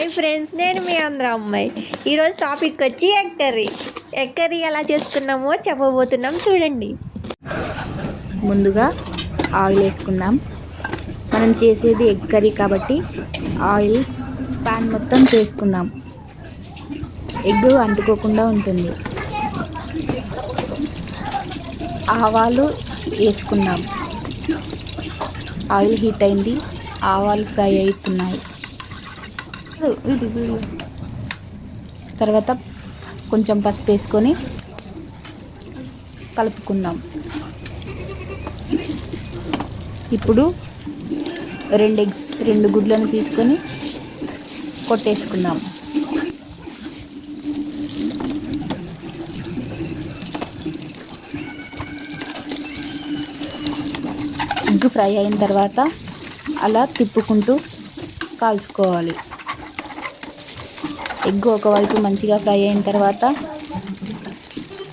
Hi friends, నేను మీ ఆంధ్ర అమ్మాయి. ఈరోజు టాపిక్ వచ్చి ఎగ్ కర్రీ. ఎగ్ కర్రీ ఎలా చేసుకున్నామో చెప్పబోతున్నాం, చూడండి. ముందుగా ఆయిల్ వేసుకుందాం. మనం చేసేది ఎగ్ కర్రీ కాబట్టి ఆయిల్ ప్యాన్ మొత్తం చేసుకుందాం. ఎగ్ అంటుకోకుండా ఉంటుంది. ఆవాలు వేసుకుందాం. ఆయిల్ హీట్ అయింది, ఆవాలు ఫ్రై అవుతున్నాయి. తర్వాత కొంచెం పసుపు వేసుకొని కలుపుకుందాం. ఇప్పుడు రెండు గుడ్లను తీసుకొని కొట్టేసుకుందాం. ఎగ్ ఫ్రై అయిన తర్వాత అలా తిప్పుకుంటూ కాల్చుకోవాలి. ఎగ్ ఒకవైపు మంచిగా ఫ్రై అయిన తర్వాత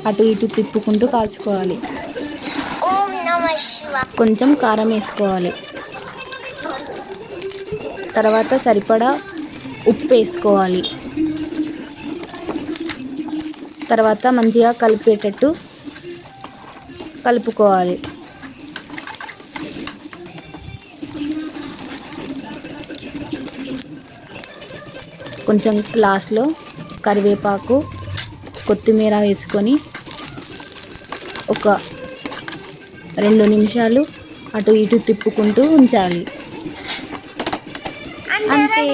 అటు ఇటు తిప్పుకుంటూ కాల్చుకోవాలి. కొంచెం కారం వేసుకోవాలి. తర్వాత సరిపడా ఉప్పు వేసుకోవాలి. తర్వాత మంచిగా కలిపేటట్టు కలుపుకోవాలి. కొంచెం లాస్ట్లో కరివేపాకు, కొత్తిమీర వేసుకొని ఒక 2 నిమిషాలు అటు ఇటు తిప్పుకుంటూ ఉంచాలి. అంతే.